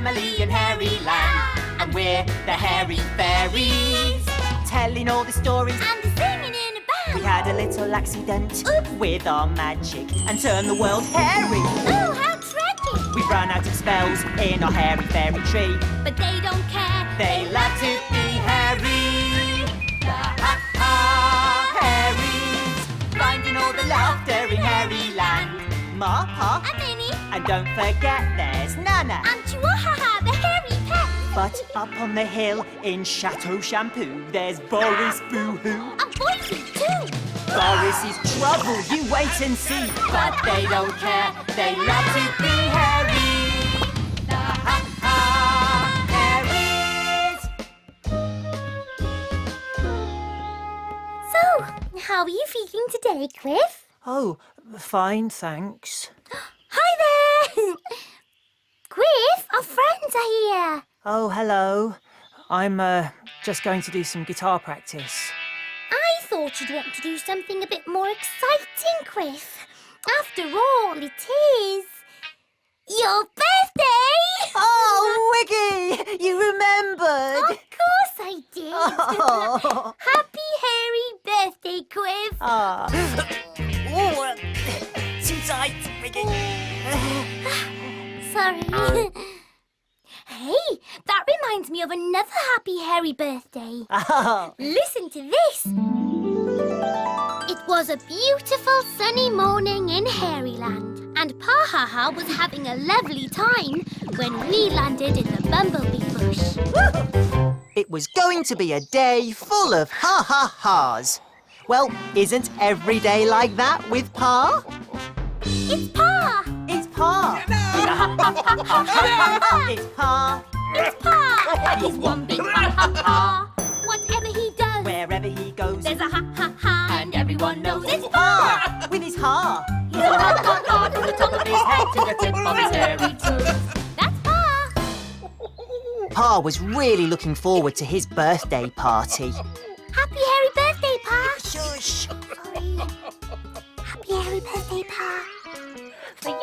family in Hairy Land, and we're the Hairy Fairies, telling all the stories and singing in a band. We had a little accident Oops. with our magic and turned the world hairy. Oh, how tragic! We've run out of spells in our hairy fairy tree. But they don't care. They love to be hairy. The Ha Ha Hairies, finding all the laughter in Hairy Land. Ma, Pa, And Minnie. and don't forget there's Nana. And Chihuahua, the hairy pet. But up on the hill in Chateau Shampoo, there's Boris Boo-Hoo. And Boise, too. Boris is trouble, you wait and see. But they don't care, they love to be hairy. The Ha Ha Hairies. So, how are you feeling today, Cliff? Oh, fine, thanks. Hi there! Griff, our friends are here. Oh, hello. I'm just going to do some guitar practice. I thought you'd want to do something a bit more exciting, Griff. After all, it is your birthday! Oh, Wiggy! You remembered! Of course I did. Oh. Happy hairy birthday, Griff. Ah. Oh, too tight, Wiggy. Sorry. Hey, that reminds me of another happy hairy birthday. Oh. Listen to this. It was a beautiful sunny morning in Hairyland, and Pa Ha Ha was having a lovely time when we landed in the bumblebee bush. It was going to be a day full of ha-ha-ha's. Well, isn't every day like that with Pa? It's Pa! It's Pa! It's Pa! It's Pa! He's one big ha-ha-ha. Whatever he does, Wherever he goes, there's a ha-ha-ha, and everyone knows it's it's Pa! Pa! With his ha! He's a ha-ha-ha from the top of his head to the tip of his hairy toes. That's Pa! Pa was really looking forward to his birthday party. Happy hairy birthday, Pa! Shush! Sorry. Happy hairy birthday, Pa! For you!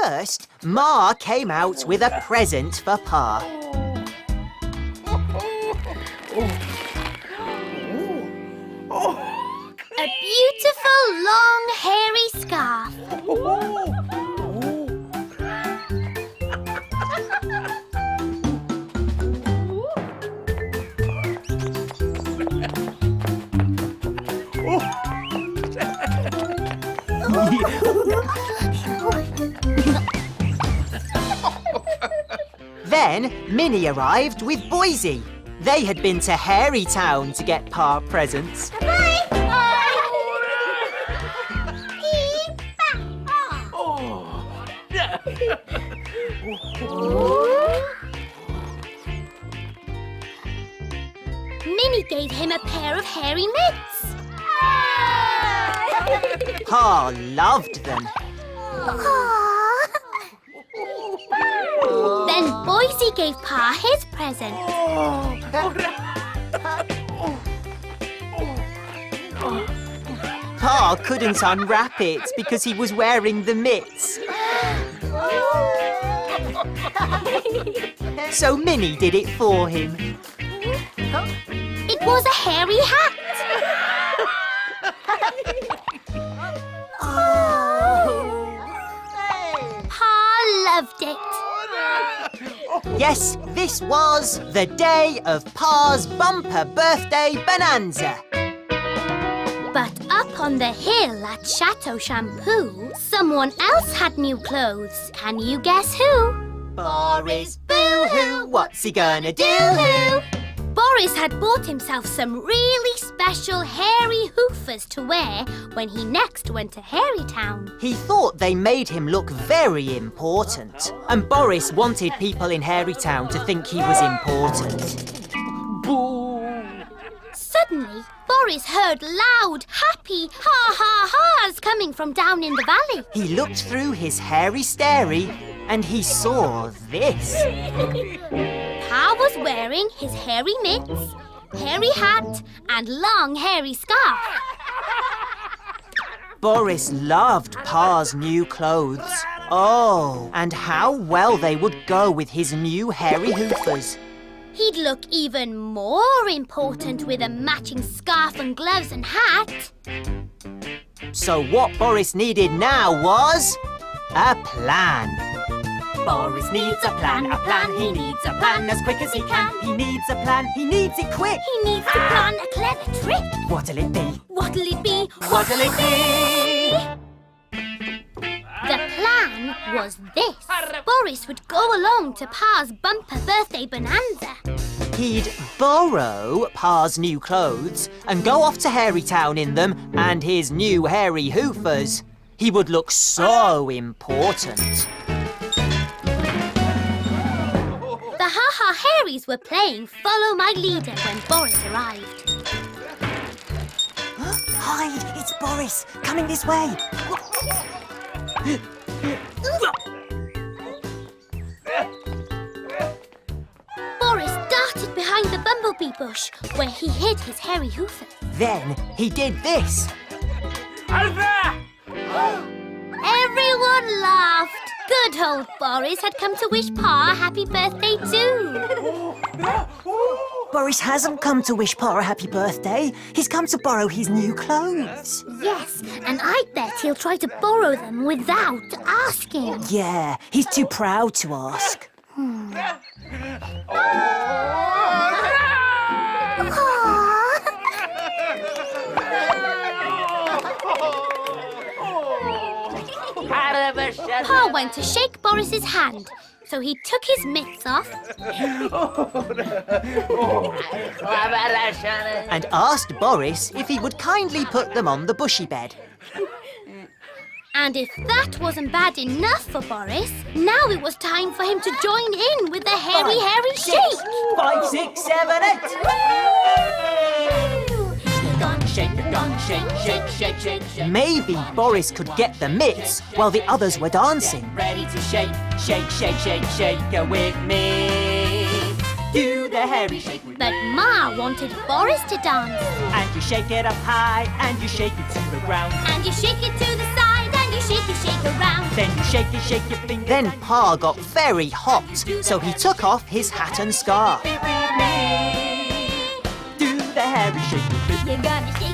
First, Ma came out with a present for Pa. A beautiful, long, hairy scarf. Then, Minnie arrived with Boise. They had been to Hairy Town to get Pa presents. Bye! Minnie gave him a pair of hairy mitts. Pa loved them. Then Boise gave Pa his present. Pa couldn't unwrap it because he was wearing the mitts. So Minnie did it for him. It was a hairy hat. Pa loved it. Yes, this was the day of Pa's bumper birthday bonanza. But up on the hill at Chateau Shampoo, someone else had new clothes. Can you guess who? Boris Boo-Hoo, what's he gonna do? Boris had bought himself some really special hairy hoofers to wear when he next went to Hairy Town. He thought they made him look very important. And Boris wanted people in Hairy Town to think he was important. Boo! Suddenly, Boris heard loud, happy ha-ha-ha's coming from down in the valley. He looked through his hairy starey and he saw this. Pa was wearing his hairy mitts, hairy hat, and long hairy scarf. Boris loved Pa's new clothes. Oh, and how well they would go with his new hairy hoofers. He'd look even more important with a matching scarf and gloves and hat. So what Boris needed now was a plan. Boris needs a plan, he needs a plan as quick as he can. He needs a plan, he needs it quick. He needs to plan a clever trick. What'll it be? What'll it be? What'll it be? The plan was this. Boris would go along to Pa's bumper birthday bonanza. He'd borrow Pa's new clothes and go off to Hairy Town in them and his new hairy hoofers. He would look so important. The Ha Ha Hairies were playing Follow My Leader when Boris arrived. Hide! It's Boris! Coming this way! Boris darted behind the bumblebee bush where he hid his hairy hoofer. Then he did this. Everyone laughed. Good old Boris had come to wish Pa a happy birthday too. Boris hasn't come to wish Pa a happy birthday. He's come to borrow his new clothes. Yes, and I bet he'll try to borrow them without asking. Yeah, he's too proud to ask. Pa went to shake Boris's hand, so he took his mitts off And asked Boris if he would kindly put them on the bushy bed. and if that wasn't bad enough for Boris, now it was time for him to join in with the hairy shake. 5, 6, 7, 8. Gonna shake. Maybe Boris could get the mitts while the others were dancing. Ready to shake with me. Do the hairy shake with me. But Ma wanted Boris to dance. And you shake it up high, and you shake it to the ground. And you shake it to the side, and you shake around. Then you shake your fingers. Then Pa got very hot, so he took off his hat and scarf. With me. Do the hairy shake with me. You're gonna shake.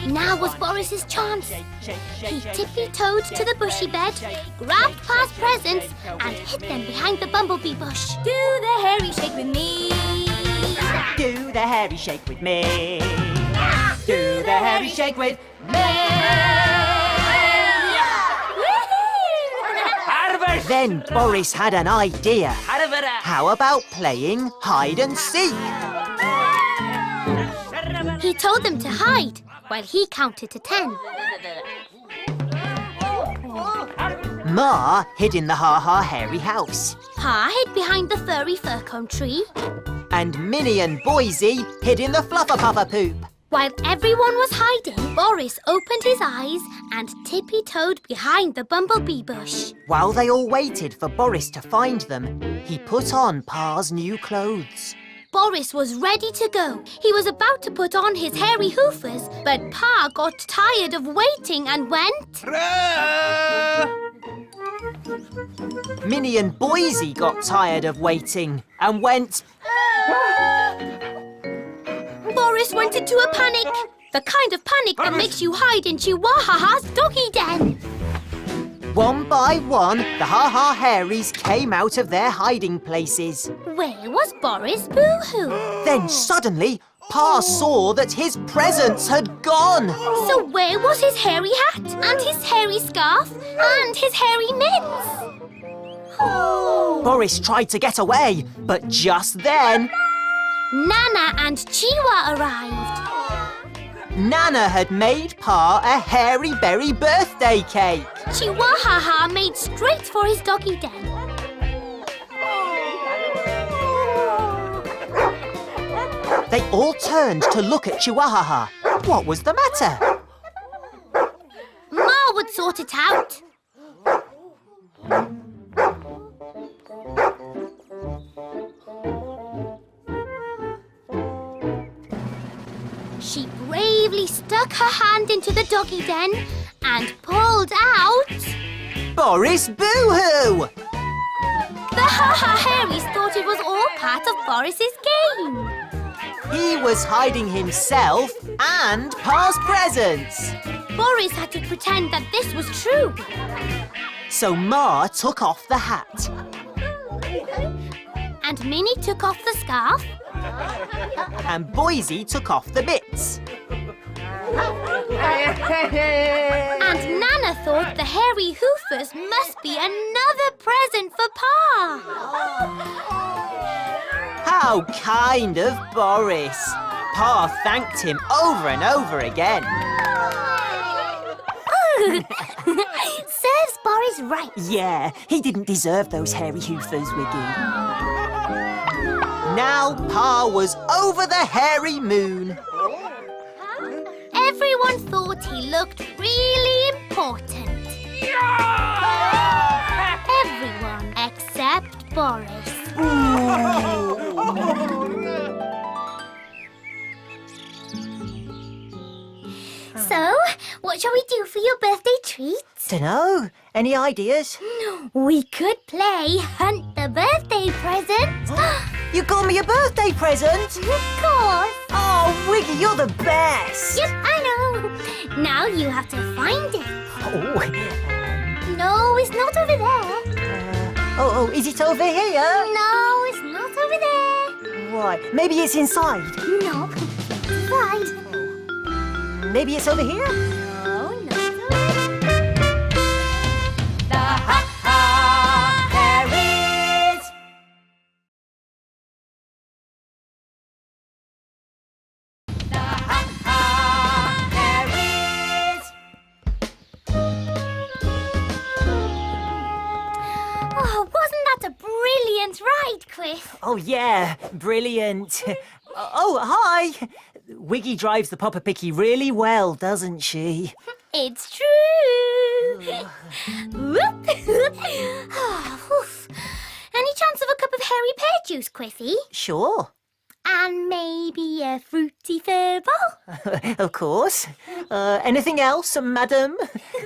Now was Boris's chance. He tippy-toed to the bushy bed, grabbed Pa's presents, and hid them behind the bumblebee bush. Do the hairy shake with me. Do the hairy shake with me. Do the hairy shake with me. Then Boris had an idea. How about playing hide and seek? He told them to hide while he counted to 10. Ma hid in the Ha Ha Hairy house. Pa hid behind the furry fir cone tree. And Minnie and Boise hid in the Fluffer Puffer Poop. While everyone was hiding, Boris opened his eyes and tippy-toed behind the bumblebee bush. While they all waited for Boris to find them, he put on Pa's new clothes. Boris was ready to go. He was about to put on his hairy hoofers, but Pa got tired of waiting and went... Minnie and Boise got tired of waiting and went... Boris went into a panic. The kind of panic that makes you hide in Chihuahua's doggy den. One by one, the Ha Ha Hairies came out of their hiding places. Where was Boris Boo-hoo? Then suddenly, Pa saw that his presents had gone. So where was his hairy hat and his hairy scarf and his hairy mitts? Oh. Boris tried to get away, but just then, Nana and Chiwa arrived. Nana had made Pa a hairy berry birthday cake. Chihuahua made straight for his doggy den. They all turned to look at Chihuahua. What was the matter? Ma would sort it out. She bravely stuck her hand into the doggy den and pulled out... Boris Boohoo! The Ha Ha Hairies thought it was all part of Boris's game. He was hiding himself and past presents. Boris had to pretend that this was true. So Ma took off the hat. And Minnie took off the scarf. And Boise took off the mitts. And Nana thought the hairy hoofers must be another present for Pa. How kind of Boris. Pa thanked him over and over again. Serves Boris right. Yeah, he didn't deserve those hairy hoofers, Wiggy. Now Pa was over the hairy moon. Everyone thought he looked really important. Everyone except Boris. So, what shall we do for your birthday treat? Dunno. Any ideas? We could play Hunt the Birthday Present. You got me a birthday present? Of course. Oh, Wiggy, you're the best. Yep, I know. Now you have to find it. Oh, No, it's not over there. is it over here? No, it's not over there. Right, maybe it's inside. No, right. Maybe it's over here? No, not over The Ha Ha Hairies! The Ha Ha Hairies! Oh, wasn't that a brilliant ride, Chris? Oh, yeah, brilliant. Oh, hi. Wiggy drives the Papa Picky really well, doesn't she? It's true. Whoop. Any chance of a cup of hairy pear juice, Chrissy? Sure. And maybe a fruity furball? Of course. Anything else, madam?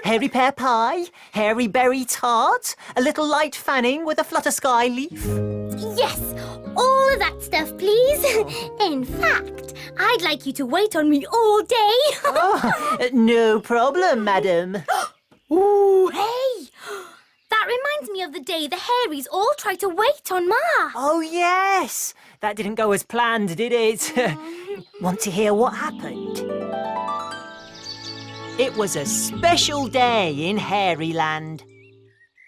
Hairy pear pie? Hairy berry tart? A little light fanning with a flutter sky leaf? Yes, all of that stuff, please. In fact, I'd like you to wait on me all day. No problem, madam. Ooh, hey! That reminds me of the day the Hairies all tried to wait on Ma. Oh, yes. That didn't go as planned, did it? Want to hear what happened? It was a special day in Hairyland.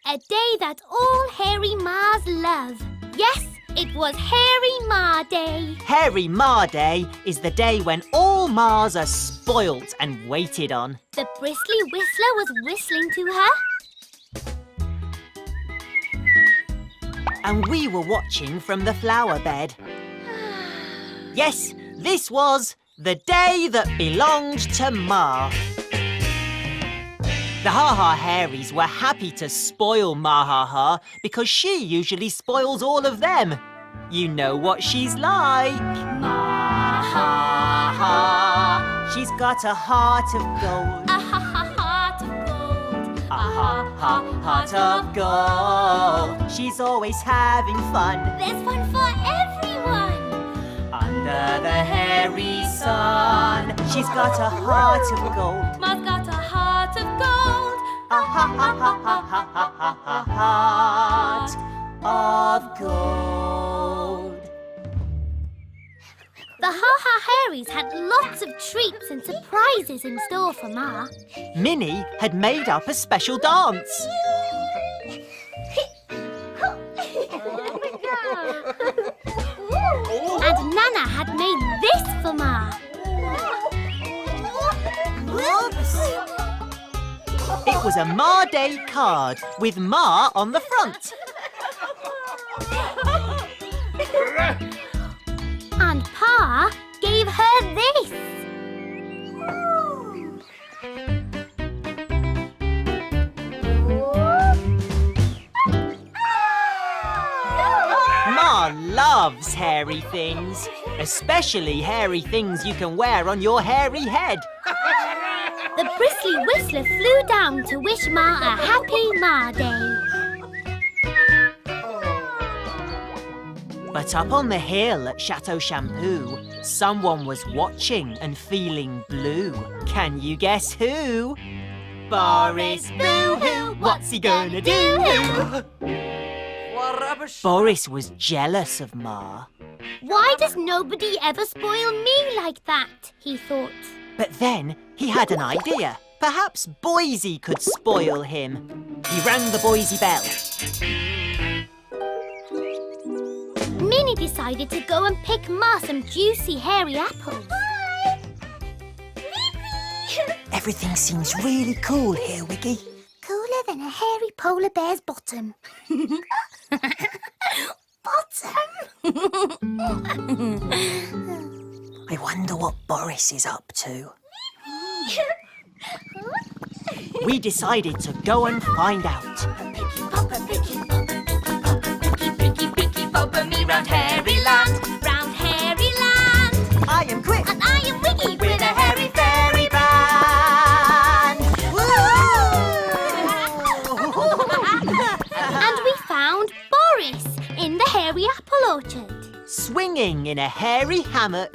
A day that all Hairy Mas love. Yes, it was Hairy Ma Day. Hairy Ma Day is the day when all Mars are spoilt and waited on. The bristly whistler was whistling to her. And we were watching from the flower bed. Yes, this was the day that belonged to Ma. The Ha Ha Hairies were happy to spoil Ma Ha Ha because she usually spoils all of them. You know what she's like. Ma Ha Ha. She's got a heart of gold. A ha ha heart of gold. A ha ha heart of gold. She's always having fun There's fun for everyone. under the hairy sun. She's got a heart of gold. Ma's got a heart of gold. A ha ha ha ha ha ha ha heart of gold. The Ha Ha Hairies had lots of treats and surprises in store for Ma. Minnie had made up a special dance. And Nana had made this for Ma. Whoops! It was a Ma Day card with Ma on the front. And Pa gave her this. Ma loves hairy things, especially hairy things you can wear on your hairy head. The bristly whistler flew down to wish Ma a happy Ma Day. But up on the hill at Chateau Shampoo, someone was watching and feeling blue. Can you guess who? Boris Boo-hoo, what's he gonna do? What rubbish! Boris was jealous of Ma. Why does nobody ever spoil me like that? He thought. But then he had an idea. Perhaps Boise could spoil him. He rang the Boise bell. Minnie decided to go and pick Ma some juicy, hairy apples. Everything seems really cool here, Wiggy. Cooler than a hairy polar bear's bottom. I wonder what Boris is up to. We decided to go and find out. Picky, bobber me round hairy land. Round hairy land. I am quick And I am Wiggy with a hairy fairy band. And we found Boris in the hairy apple orchard. Swinging in a hairy hammock.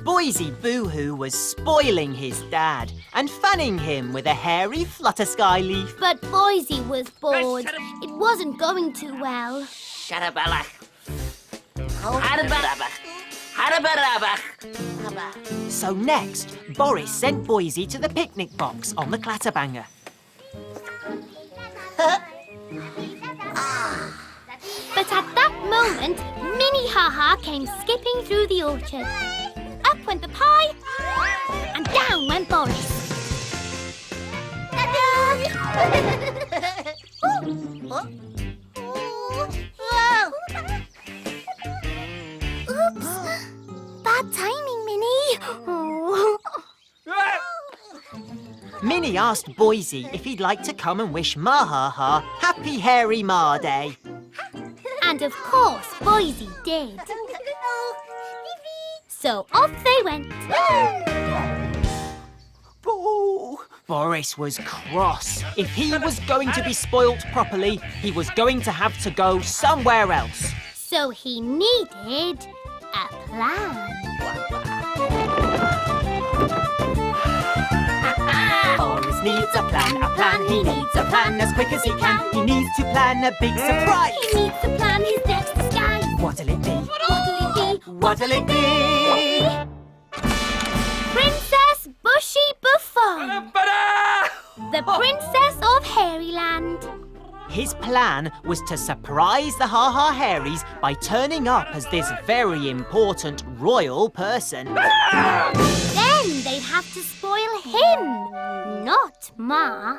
Boise Boo-hoo was spoiling his dad and fanning him with a hairy flutter sky leaf. But Boise was bored. It wasn't going too well. Shadabala. Hadabaraba. Hadabaraba. So next, Boris sent Boise to the picnic box on the Clatterbanger. But at that moment, Minnie Ha Ha came skipping through the orchard. Up went the pie, and down went Boris. Oops! Bad timing, Minnie. Minnie asked Boise if he'd like to come and wish Ma Ha Ha Happy Hairy Ma Day. And of course, Boise did. So off they went. Boo! Boris was cross. If he was going to be spoilt properly, he was going to have to go somewhere else. So he needed a plan. Boris needs a plan, he needs a plan as quick as he can. He needs to plan a big surprise. He needs to plan his next disguise. What'll it be? What'll it be? What'll it be? Princess Bushy Buffon, the Princess of Hairyland. His plan was to surprise the Ha Ha Hairies by turning up as this very important royal person. Then they'd have to spoil him, not Ma.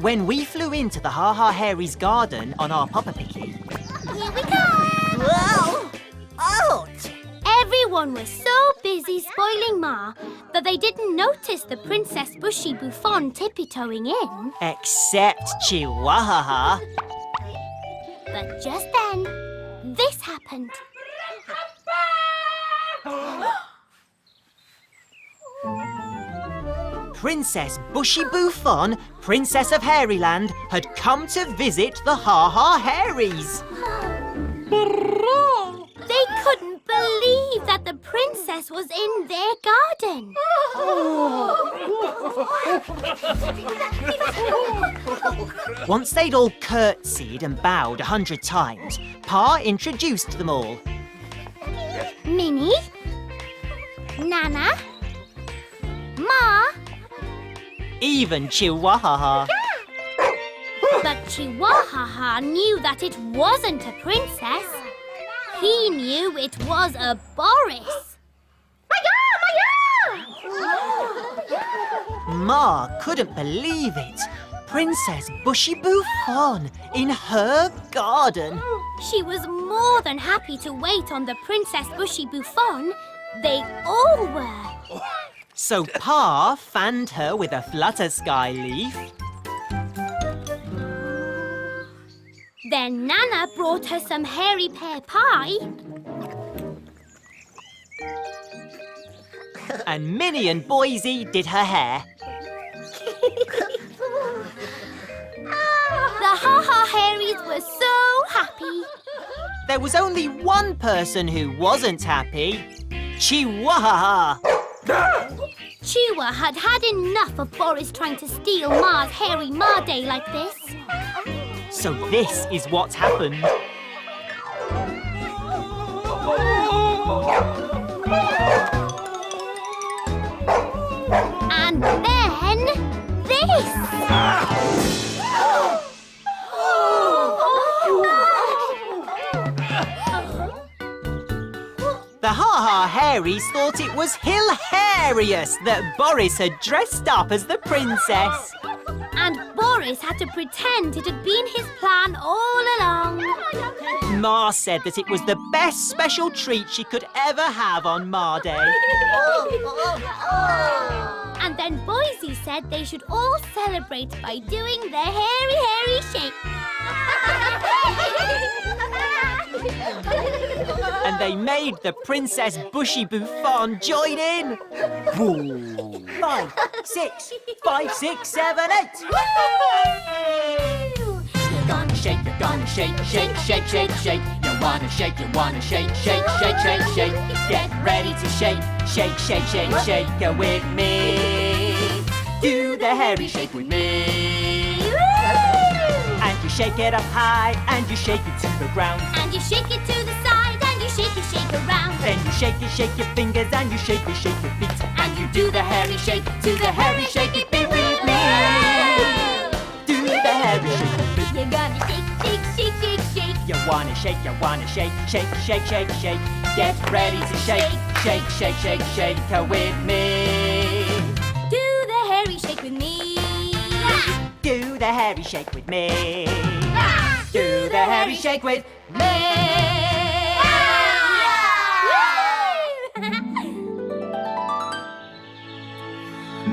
When we flew into the Ha Ha Hairies garden on our Papa Picky, Here we go! Whoa! Ouch! Everyone was so busy spoiling Ma that they didn't notice the Princess Bushy Buffon tippy-toeing in. except Chihuahua. But just then, this happened. Princess Bushy Buffon, Princess of Hairyland, had come to visit the Ha Ha Hairies. They couldn't believe that the princess was in their garden. Once they'd all curtsied and bowed 100 times, Pa introduced them all. Minnie, Nana, Ma, Even Chihuahua. but Chihuahua knew that it wasn't a princess. He knew it was a Boris. Ma couldn't believe it. Princess Bushy Buffon in her garden. She was more than happy to wait on the Princess Bushy Buffon. They all were. So Pa fanned her with a flutter sky leaf. Then Nana brought her some hairy pear pie. And Minnie and Boise did her hair. The Ha Ha Hairies were so happy. There was only one person who wasn't happy. Chihuahua. Chewa had had enough of Boris trying to steal Ma's hairy Ma Day like this. So this is what happened. And then this. The Ha Ha Hairies thought it was hilarious that Boris had dressed up as the princess. And Boris had to pretend it had been his plan all along. Ma said that it was the best special treat she could ever have on Ma Day. And then Boise said they should all celebrate by doing the hairy shake. And they made the Princess Bushy Bouffon join in. 5, 6, 5, 6, 7, 8. You're gonna shake, shake, shake, shake, shake. You wanna shake, shake, shake, shake, shake. Get ready to shake, shake, shake, shake, shake with me. Do the hairy shake with me. And you shake it up high, and you shake it to the ground. And you shake it to the side, and you shake around. Then you shake your fingers, and you shake your feet. And you do the hairy shake to the hairy shake it beat with me. Do the hairy shake. You're gonna shake, shake, shake, shake, shake. You wanna shake, shake, shake, shake, shake. Get ready to shake, shake, shake, shake, shake with me. Do the hairy shake with me. Do the hairy shake with me. Do the hairy shake with me.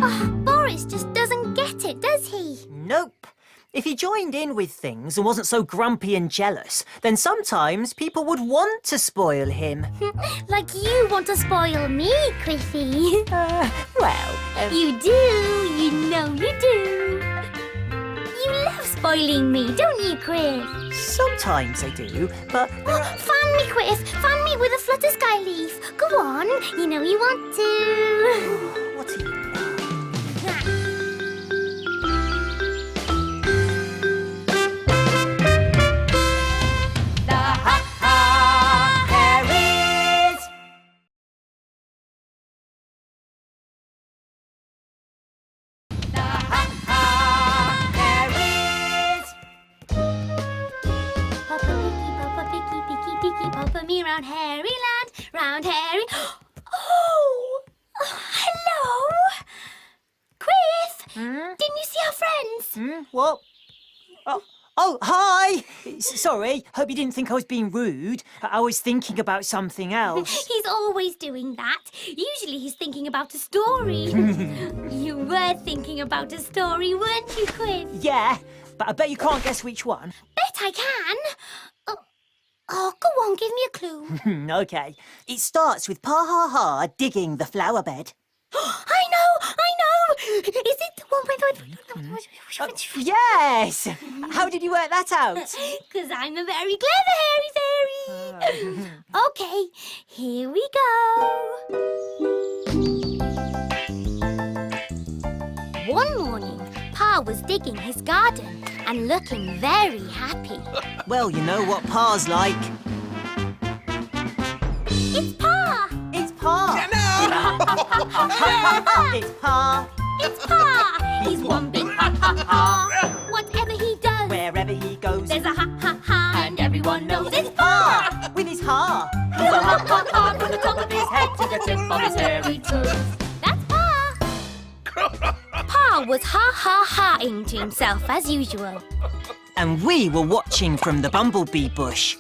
Oh, Boris just doesn't get it, does he? Nope. If he joined in with things and wasn't so grumpy and jealous, then sometimes people would want to spoil him. Like you want to spoil me, Quiffy. You do, you know you do. You love spoiling me, don't you, Quiff? Sometimes I do, but... Fan me, Quiff. Fan me with a flutter sky leaf. Go on, you know you want to. What are you... Round Hairyland, round Hairy. Oh, hello, Quiff. Didn't you see our friends? What? Oh, hi! Sorry, hope you didn't think I was being rude. I was thinking about something else. He's always doing that. Usually he's thinking about a story. You were thinking about a story, weren't you, Quiff? Yeah, but I bet you can't guess which one. Bet I can. Oh, go on, give me a clue. Okay. It starts with Pa Ha Ha digging the flower bed. I know! Is it the one with... Yes! How did you work that out? Because I'm a very clever hairy fairy. Okay, here we go. One morning, Pa was digging his garden and looking very happy. Well, you know what Pa's like. It's Pa! It's Pa! It's Pa! It's Pa! He's one big ha-ha-ha. Whatever he does, Wherever he goes, there's a ha-ha-ha. And everyone knows it's Pa! With his ha! He's a ha-ha-ha from the top of his head to the tip of his hairy toes. That's Pa! Pa was ha-ha-ha-ing to himself as usual. And we were watching from the bumblebee bush.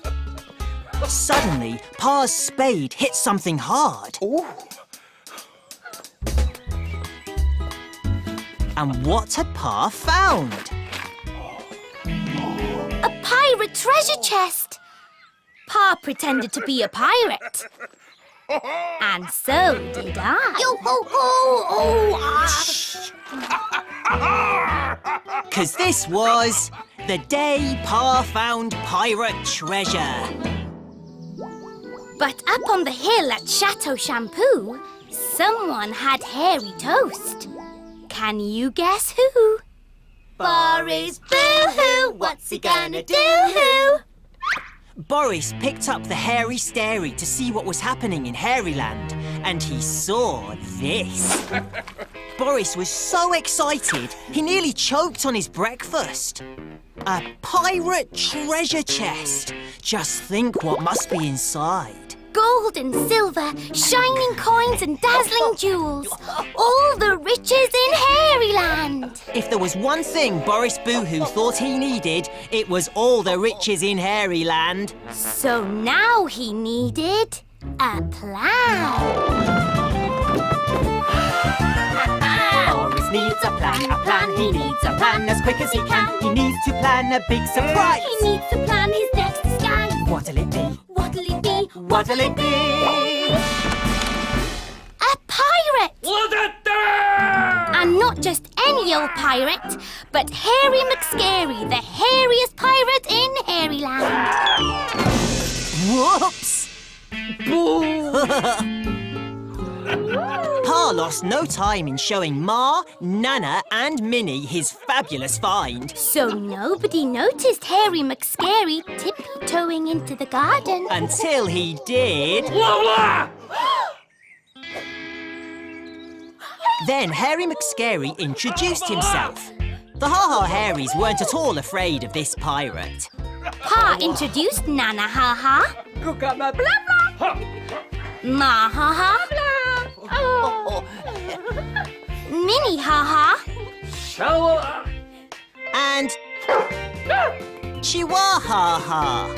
Suddenly, Pa's spade hit something hard. Ooh. And what had Pa found? A pirate treasure chest! Pa pretended to be a pirate. And so did I. Yo ho ho! 'Cause this was the day Pa found pirate treasure. But up on the hill at Chateau Shampoo, someone had hairy toast. Can you guess who? Boris Boo-hoo! What's he gonna do? Boris picked up the hairy stary to see what was happening in Hairyland, and he saw this. Boris was so excited, he nearly choked on his breakfast. A pirate treasure chest. Just think what must be inside. Gold and silver, shining coins and dazzling jewels. All the riches in Hairyland. If there was one thing Boris Boohoo thought he needed, it was all the riches in Hairyland. So now he needed a plan. Boris needs a plan, he needs a plan as quick as he can. He needs to plan a big surprise. He needs to plan his next disguise. What'll it be? What'll it be? What'll it be? A pirate! And not just any old pirate, but Hairy McScary, the hairiest pirate in Hairyland. Whoops! Pa lost no time in showing Ma, Nana and Minnie his fabulous find. So nobody noticed Hairy McScary tiptoeing into the garden. Until he did... Then Hairy McScary introduced himself. The Ha Ha Hairies weren't at all afraid of this pirate. Pa introduced Nana Ha Ha. Ma Ha Ha. Minnie Ha Ha. And... Chihuahua Ha.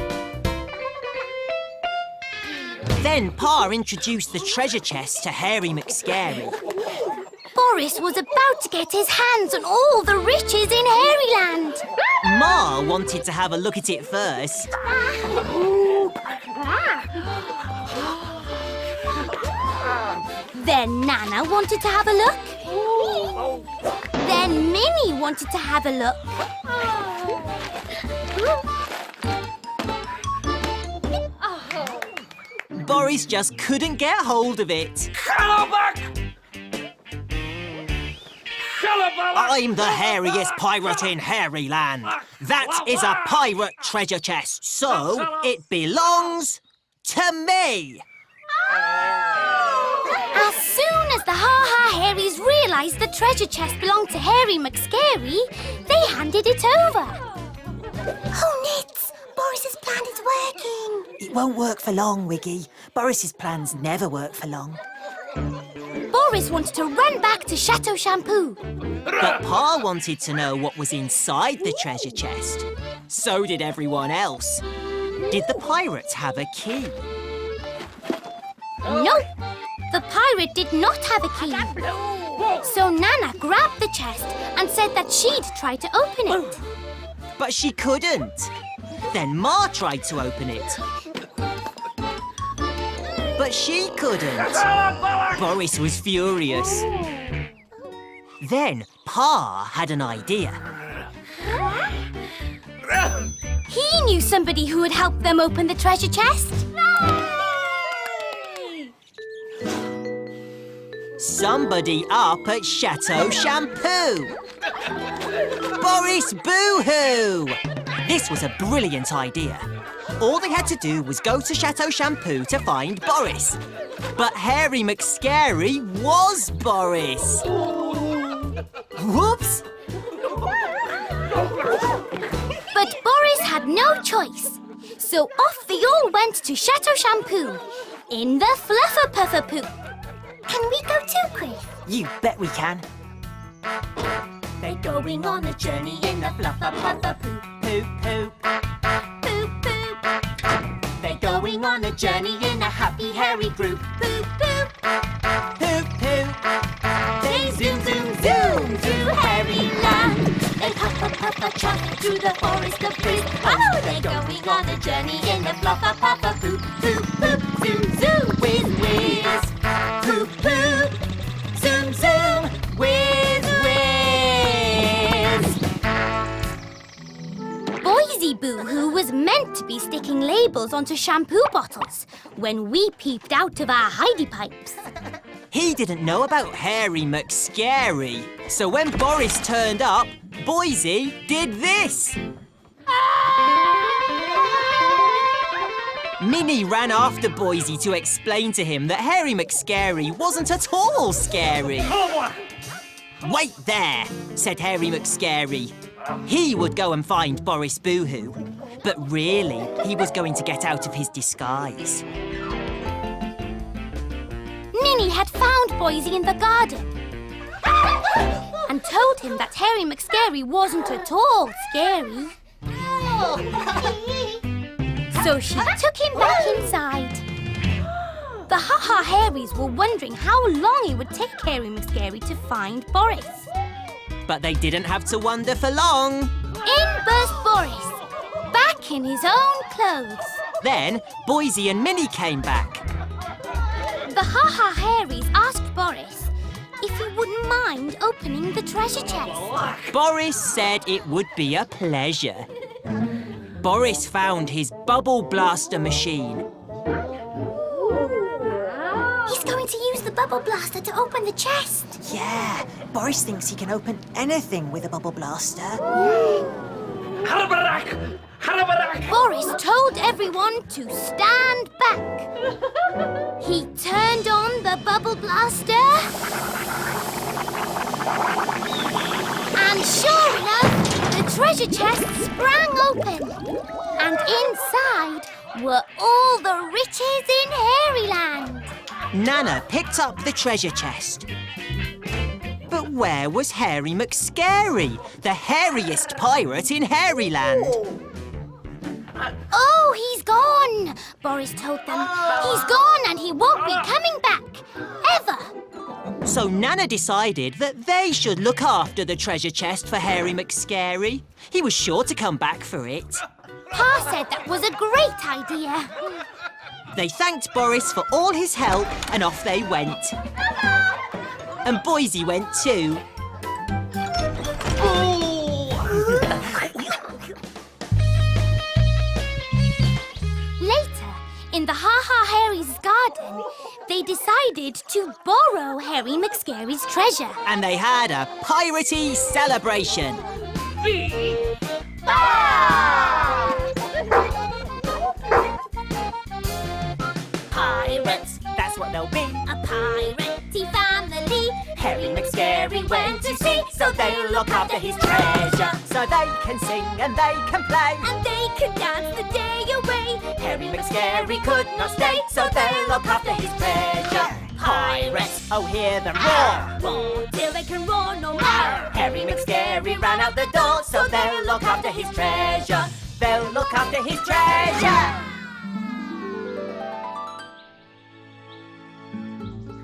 Then Pa introduced the treasure chest to Hairy McScary. Boris was about to get his hands on all the riches in Hairyland. Ma wanted to have a look at it first. Then Nana wanted to have a look. Then Minnie wanted to have a look. Boris just couldn't get hold of it. I'm the hairiest pirate in Hairyland. That is a pirate treasure chest, so it belongs to me. As soon as the Ha Ha Hairies realised the treasure chest belonged to Hairy McScary, they handed it over. Oh, Nits! Boris's plan is working. It won't work for long, Wiggy. Boris's plans never work for long. Boris wanted to run back to Chateau Shampoo. But Pa wanted to know what was inside the treasure chest. So did everyone else. Did the pirates have a key? No, the pirate did not have a key. So Nana grabbed the chest and said that she'd try to open it. But she couldn't. Then Ma tried to open it. But she couldn't. Boris was furious. Then Pa had an idea. He knew somebody who would help them open the treasure chest. Somebody up at Chateau Shampoo. Boris Boohoo! This was a brilliant idea. All they had to do was go to Chateau Shampoo to find Boris. But Hairy McScary was Boris. Whoops! But Boris had no choice. So off they all went to Chateau Shampoo in the Fluffer Puffer Poop. Can we go too, Chris? You bet we can. They're going on a journey in the fluffer puffer poop, poop, poop. Poop, poop, They're going on a journey in a happy hairy group, poop, poop. Poop, poop. They zoom, zoom, zoom through Hairyland. They puff, puff, puff, puff, chuff through the forest of frizz. Oh, they're going on a journey in the fluffer puffer poop, poop, poop. Zoom, zoom. Whiz, whiz. Poop, poop. Zoom, zoom. Whiz, whiz. Boise Boo-hoo was meant to be sticking labels onto shampoo bottles when we peeped out of our hidey pipes. He didn't know about Hairy McScary. So when Boris turned up, Boise did this. Minnie ran after Boise to explain to him that Hairy McScary wasn't at all scary. Wait there, said Hairy McScary. He would go and find Boris Boo-hoo, but really, he was going to get out of his disguise. Minnie had found Boise in the garden and told him that Hairy McScary wasn't at all scary. So she took him back inside. The Ha Ha Hairies were wondering how long it would take Hairy McScary to find Boris. But they didn't have to wonder for long. In burst Boris, back in his own clothes. Then, Boise and Minnie came back. The Ha Ha Hairies asked Boris if he wouldn't mind opening the treasure chest. Boris said it would be a pleasure. Boris found his bubble blaster machine. He's going to use the bubble blaster to open the chest. Yeah, Boris thinks he can open anything with a bubble blaster. Harabarak! Harabarak! Boris told everyone to stand back. He turned on the bubble blaster. And sure enough, the treasure chest sprang open. And inside were all the riches in Hairyland. Nana picked up the treasure chest. But where was Hairy McScary, the hairiest pirate in Hairyland? Oh, he's gone, Boris told them. He's gone and he won't be coming back. Ever. So Nana decided that they should look after the treasure chest for Hairy McScary. He was sure to come back for it. Pa said that was a great idea. They thanked Boris for all his help and off they went. And Boise went too. Later, in the Ha Ha Hairies' garden, they decided to borrow Hairy McScary's treasure. And they had a piratey celebration. Pirates, that's what they'll be. A piratey family. Hairy McScary went to sea, so they'll look after his treasure. So they can sing and they can play. And they could dance the day away. Hairy McScary could not stay, so they'll look after his treasure. Pirates, Oh, hear them roar. Roar till they can roar no more. Hairy McScary ran out the door, so they'll look after his treasure. They'll look after his treasure.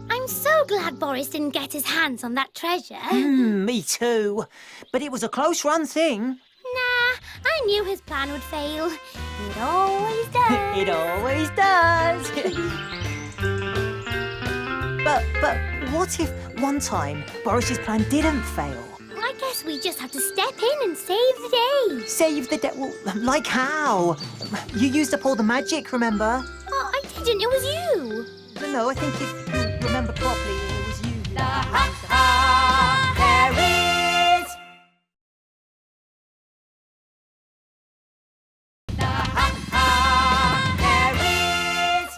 I'm so glad Boris didn't get his hands on that treasure. Me too. But it was a close run thing. Nah, I knew his plan would fail. It always does. It always does. But what if one time Boris's plan didn't fail? I guess we just have to step in and save the day. Save the day. Well, like how? You used up all the magic, remember? Oh, I didn't. It was you. No, I think if you remember properly, it was you. The Ha Ha Hairies. The Ha Ha Hairies.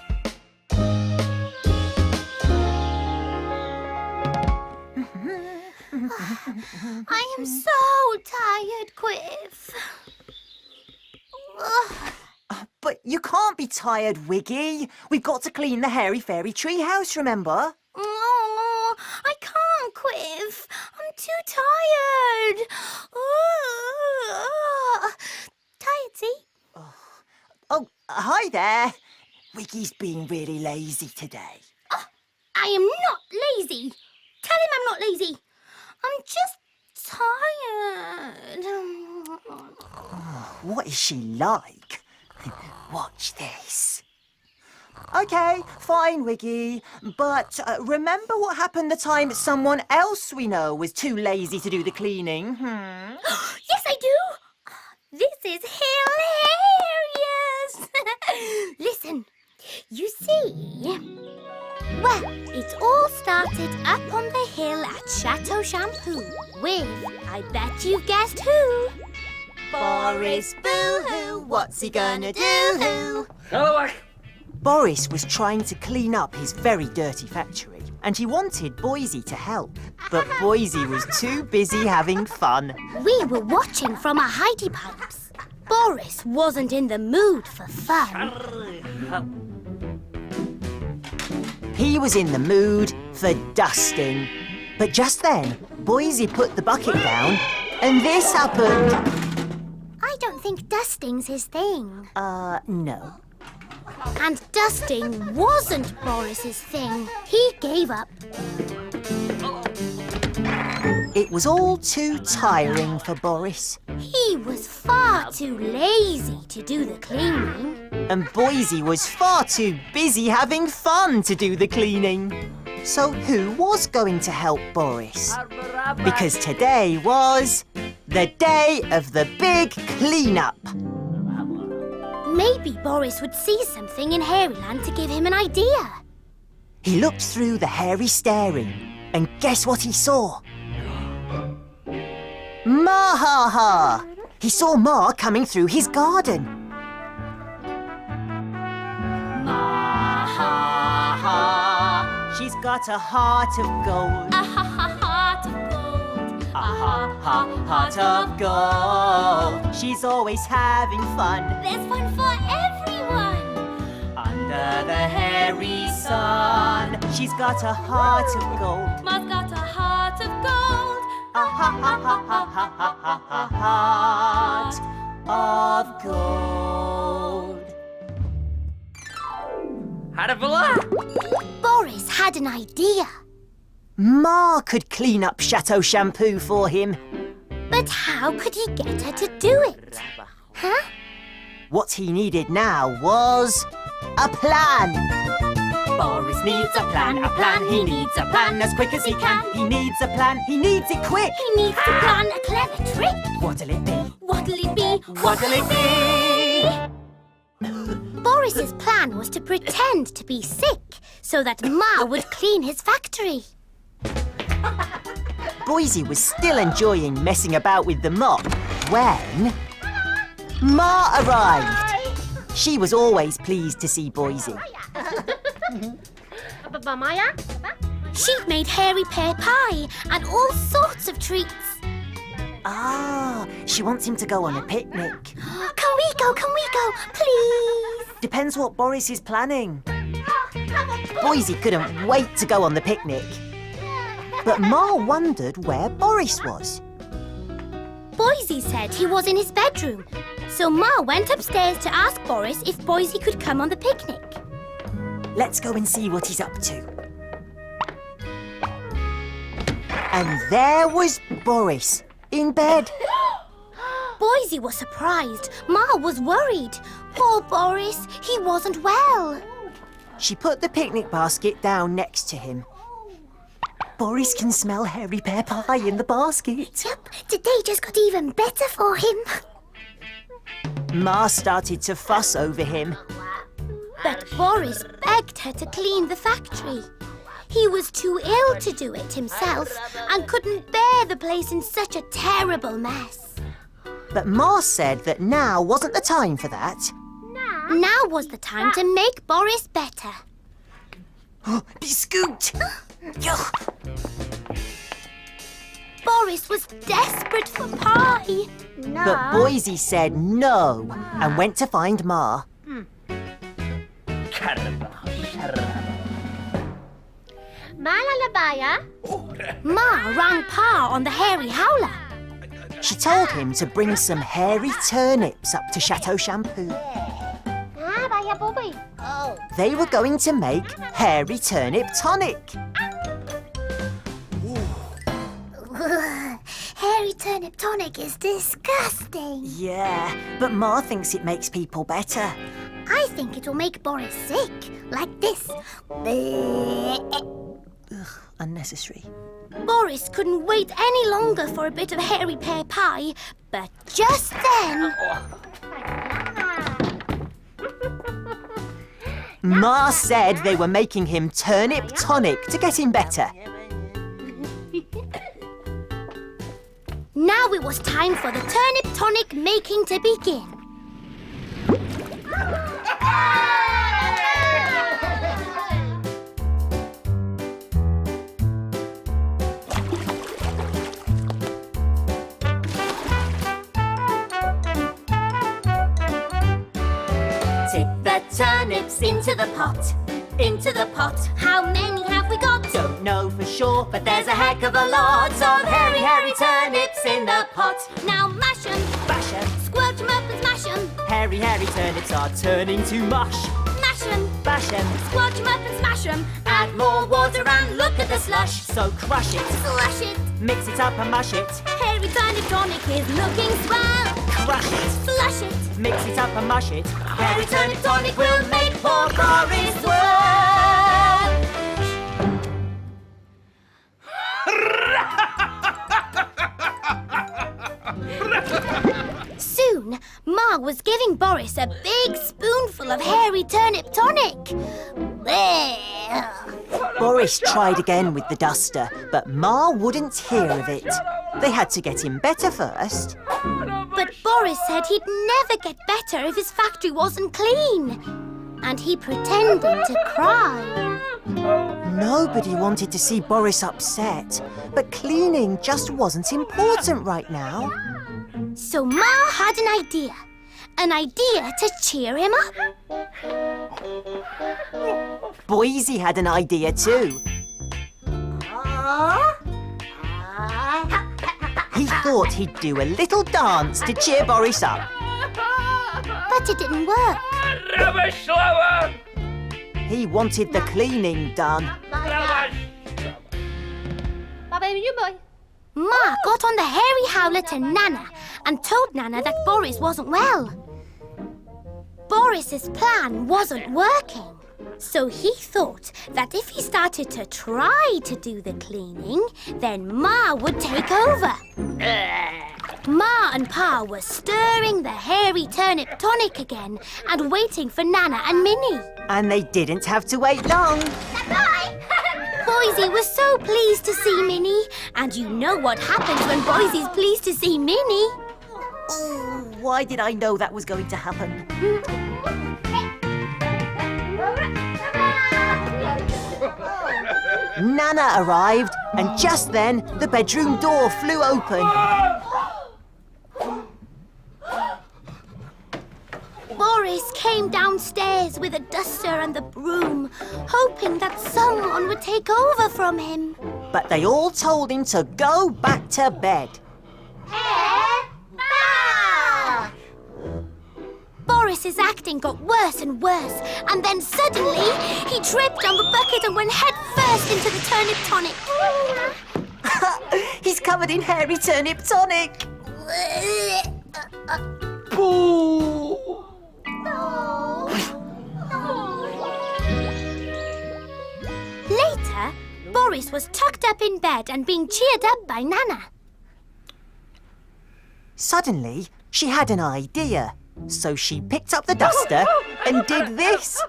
I am so tired, Quiff. Ugh. But you can't be tired, Wiggy. We've got to clean the Hairy Fairy treehouse, remember? Oh, I can't, Quiff. I'm too tired. Tired, see? Oh, hi there. Wiggy's being really lazy today. I am not lazy. Tell him I'm not lazy. I'm just tired. What is she like? Watch this. Okay, fine, Wiggy. But remember what happened the time someone else we know was too lazy to do the cleaning? Yes, I do. This is hilarious. Listen, you see... Well, it all started up on the hill at Chateau Shampoo with, I bet you've guessed who. Boris, boo-hoo, what's he gonna do? Boris was trying to clean up his very dirty factory, and he wanted Boise to help. But Boise was too busy having fun. We were watching from our hidey pipes. Boris wasn't in the mood for fun. He was in the mood for dusting. But just then, Boise put the bucket down, and this happened. I don't think dusting's his thing. No. And dusting wasn't Boris's thing. He gave up. It was all too tiring for Boris. He was far too lazy to do the cleaning. And Boise was far too busy having fun to do the cleaning. So who was going to help Boris? Because today was the day of the big clean-up. Maybe Boris would see something in Hairyland to give him an idea. He looked through the hairy staring, and guess what he saw? Ma Ha Ha! He saw Ma coming through his garden. Ma Ha Ha! She's got a heart of gold. A ha ha heart of gold. A ha ha heart of gold. She's always having fun. There's fun for everyone. Under the hairy sun. She's got a heart of gold. Ma's got a heart of gold. A ha ha ha ha ha ha ha heart of gold. Boris had an idea. Ma could clean up Chateau Shampoo for him. But how could he get her to do it? Huh? What he needed now was a plan. Boris needs a plan, he needs a plan as quick as he can. He needs a plan, he needs it quick. He needs to plan a clever trick. What'll it be? What'll it be? What'll it be? Boris's plan was to pretend to be sick so that Ma would clean his factory. Boise was still enjoying messing about with the mop when Ma arrived. She was always pleased to see Boise. She'd made hairy pear pie and all sorts of treats. Ah, she wants him to go on a picnic. Can we go, please? Depends what Boris is planning. Boise couldn't wait to go on the picnic. But Ma wondered where Boris was. Boise said he was in his bedroom. So Ma went upstairs to ask Boris if Boise could come on the picnic. Let's go and see what he's up to. And there was Boris, in bed. Boise was surprised. Ma was worried. Poor Boris, he wasn't well. She put the picnic basket down next to him. Boris can smell hairy pear pie in the basket. Yep, today just got even better for him. Ma started to fuss over him. But Boris begged her to clean the factory. He was too ill to do it himself and couldn't bear the place in such a terrible mess. But Ma said that now wasn't the time for that. Now was the time to make Boris better. Be scooped! Boris was desperate for pie. But Boise said no and went to find Ma. Ma rang Pa on the hairy howler. She told him to bring some hairy turnips up to Chateau Shampoo. They were going to make hairy turnip tonic. Hairy turnip tonic is disgusting. Yeah, but Ma thinks it makes people better. I think it'll make Boris sick, like this. Unnecessary. Boris couldn't wait any longer for a bit of hairy pear pie, but just then... Ma said they were making him turnip tonic to get him better. Now it was time for the turnip tonic making to begin. Tip the turnips into the pot, into the pot. How many have we got? Don't know for sure, but there's a heck of a lot of hairy, hairy turnips in the pot. Now mash 'em, Bash 'em, squirt 'em up and smash 'em. hairy, hairy turnips are turning to mush. Mash 'em, Bash 'em, squirt 'em up and smash 'em. add more water and look at the slush. So crush it, Slush it. mix it up and mash it. Hairy turnip tonic is looking swell. Crush it, Flush it. mix it up and mash it. Hairy turnip tonic will make poor Boris well. Soon, Ma was giving Boris a big spoonful of hairy turnip tonic. Blech. Boris tried again with the duster, but Ma wouldn't hear of it. They had to get him better first. But Boris said he'd never get better if his factory wasn't clean. And he pretended to cry. Nobody wanted to see Boris upset, but cleaning just wasn't important right now. So Ma had an idea. An idea to cheer him up. Boise had an idea too. He thought he'd do a little dance to cheer Boris up. But it didn't work. He wanted the cleaning done. Ma got on the hairy howler to Nana and told Nana that Boris wasn't well. Boris's plan wasn't working. So he thought that if he started to try to do the cleaning, then Ma would take over. Ma and Pa were stirring the hairy turnip tonic again and waiting for Nana and Minnie. And they didn't have to wait long. Bye! Boise was so pleased to see Minnie. And you know what happens when Boise's pleased to see Minnie. Oh, why did I know that was going to happen? Nana arrived, and just then the bedroom door flew open. Boris came downstairs with a duster and the broom, hoping that someone would take over from him. But they all told him to go back to bed. Boris's acting got worse and worse, and then suddenly he tripped on the bucket and went head first into the turnip tonic. He's covered in hairy turnip tonic. Later, Boris was tucked up in bed and being cheered up by Nana. Suddenly, she had an idea. So she picked up the duster and did this.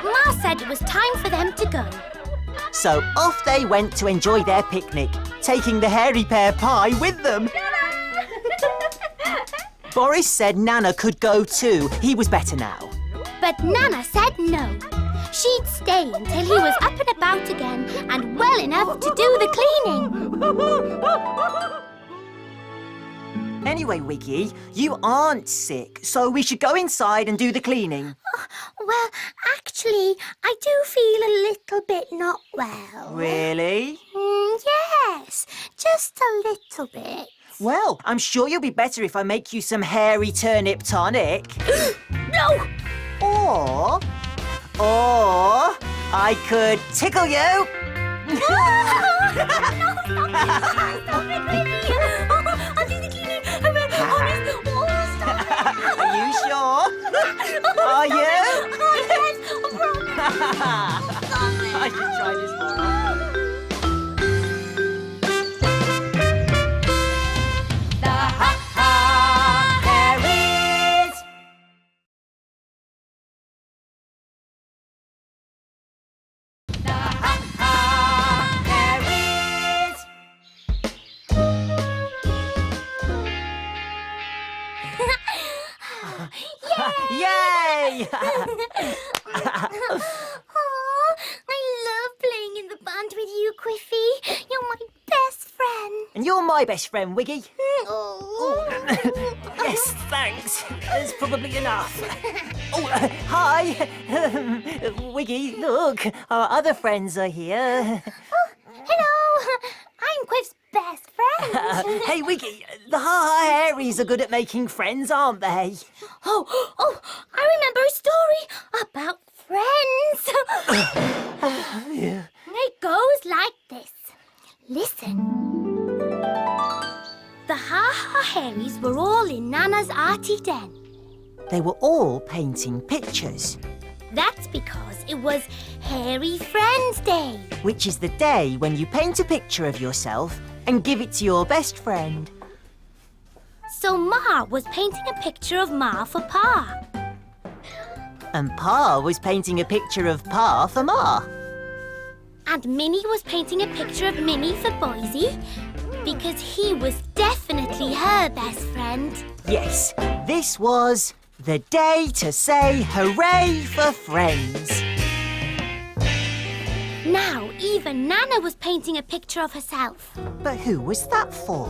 Ma said it was time for them to go. So off they went to enjoy their picnic, taking the hairy pear pie with them. Boris said Nana could go too. He was better now. But Nana said no. She'd stay until he was up and about again and well enough to do the cleaning. Anyway, Wiggy, you aren't sick, so we should go inside and do the cleaning. Well, actually, I do feel a little bit not well. Really? Yes, just a little bit. Well, I'm sure you'll be better if I make you some hairy turnip tonic. No! Or I could tickle you. I'll do the cleaning. Are you sure? just try this more often. The Ha Ha Hairies. The Ha Ha Hairies. Yay! Oh, I love playing in the band with you, Quiffy. You're my best friend. And you're my best friend, Wiggy. Oh. Yes, thanks. That's probably enough. Oh, hi. Wiggy, look. Our other friends are here. Hello. I'm Quiff's best friend. Hey, Wiggy, the Ha Ha Hairies are good at making friends, aren't they? Oh, I remember a story about friends. It goes like this. Listen. The Ha Ha Hairies were all in Nana's arty den. They were all painting pictures, That's because it was Hairy Friends Day. which is the day when you paint a picture of yourself and give it to your best friend. So Ma was painting a picture of Ma for Pa. And Pa was painting a picture of Pa for Ma. And Minnie was painting a picture of Minnie for Boise because he was definitely her best friend. Yes, this was the day to say hooray for friends. Now even Nana was painting a picture of herself. But who was that for?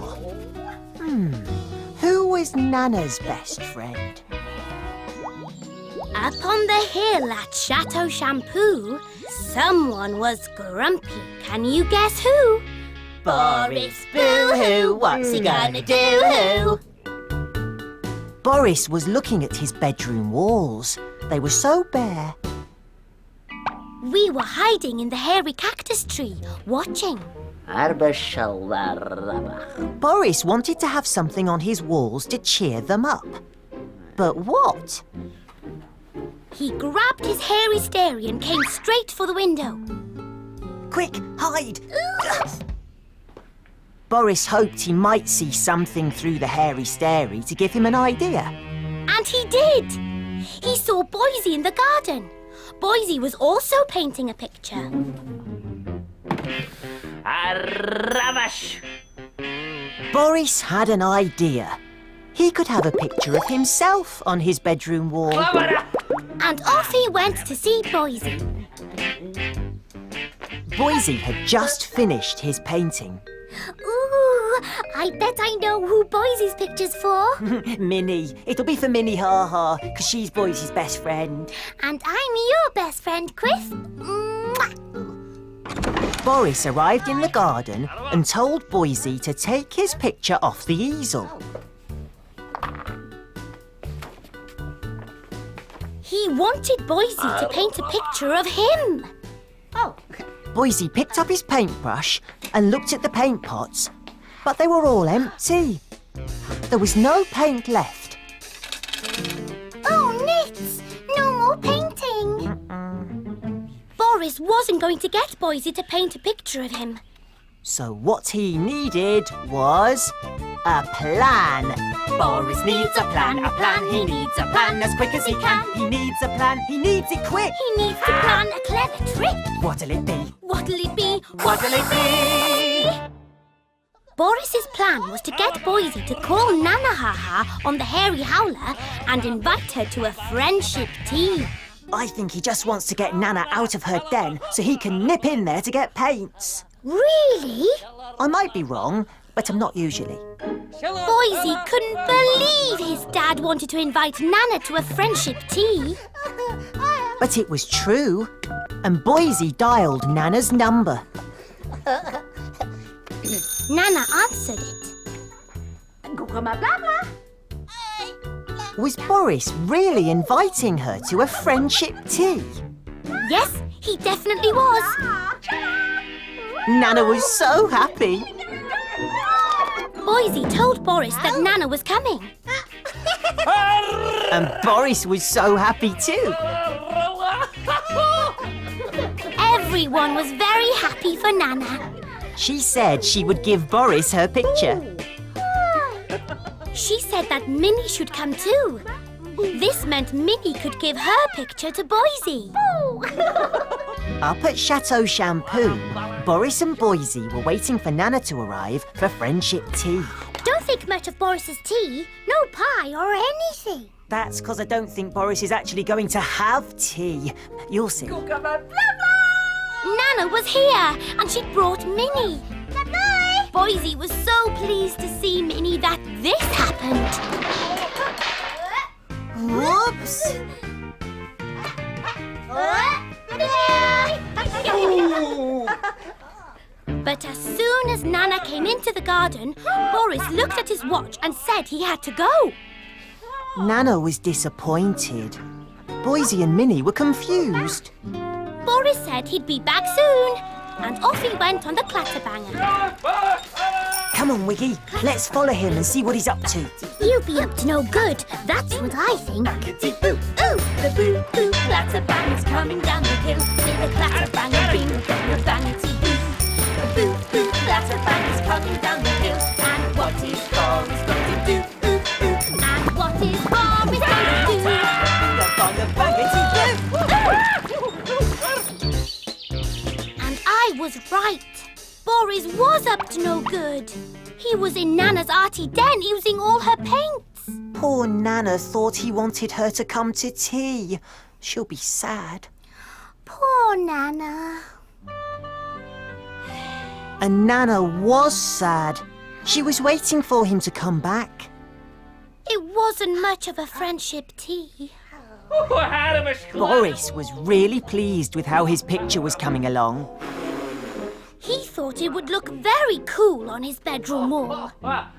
Who was Nana's best friend? Up on the hill at Chateau Shampoo, someone was grumpy. Can you guess who? Boris Boo-hoo, what's he gonna do? Boris was looking at his bedroom walls. They were so bare. We were hiding in the hairy cactus tree, watching. Boris wanted to have something on his walls to cheer them up. But what? He grabbed his hairy stary and came straight for the window. Quick, hide! Boris hoped he might see something through the hairy stary to give him an idea. And he did! He saw Boise in the garden. Boise was also painting a picture. Boris had an idea. He could have a picture of himself on his bedroom wall. And off he went to see Boise. Boise had just finished his painting. Ooh, I bet I know who Boise's picture's for. Minnie. It'll be for Minnie Ha Ha, because she's Boise's best friend. And I'm your best friend, Quiff. Mwah. Boris arrived in the garden and told Boise to take his picture off the easel. He wanted Boise to paint a picture of him. Boise picked up his paintbrush and looked at the paint pots, but they were all empty. There was no paint left. Oh, Nits! No more painting! Boris wasn't going to get Boise to paint a picture of him. So what he needed was a plan. Boris needs a plan, he needs a plan as quick as he can. He needs a plan, he needs it quick. He needs to plan a clever trick. What'll it be? What'll it be? What'll it be? Boris's plan was to get Boise to call Nana Ha Ha on the hairy howler and invite her to a friendship tea. I think he just wants to get Nana out of her den so he can nip in there to get paints. Really? I might be wrong, but I'm not usually. Boise couldn't believe his dad wanted to invite Nana to a friendship tea. But it was true, and Boise dialed Nana's number. Nana answered it. Was Boris really inviting her to a friendship tea? Yes, he definitely was. Nana was so happy. Boise told Boris that Nana was coming. And Boris was so happy too. Everyone was very happy for Nana. She said she would give Boris her picture. She said that Minnie should come too. This meant Minnie could give her picture to Boise. Up at Chateau Shampoo, Boris and Boise were waiting for Nana to arrive for friendship tea. Don't think much of Boris's tea. No pie or anything. That's because I don't think Boris is actually going to have tea. You'll see. Nana was here and she'd brought Minnie. Bye-bye. Boise was so pleased to see Minnie that this happened. Whoops! But as soon as Nana came into the garden, Boris looked at his watch and said he had to go. Nana was disappointed. Boise and Minnie were confused. Boris said he'd be back soon, and off he went on the clatterbanger. Come on, Wiggy. Let's follow him and see what he's up to. He'll be up to no good, that's what I think. Boo, ooh, the boo, boo, clatterbanger's coming down the hill. With a clatterbanger, ring, bang, bangity boo. The boo, boo, clatterbanger's coming down the hill. And what is Boris going to do? Ooh, ooh. And what is Boris going to do? And I was right. Boris was up to no good. He was in Nana's arty den using all her paints. Poor Nana thought he wanted her to come to tea. She'll be sad. Poor Nana. And Nana was sad. She was waiting for him to come back. It wasn't much of a friendship tea. Boris was really pleased with how his picture was coming along. He thought it would look very cool on his bedroom wall. I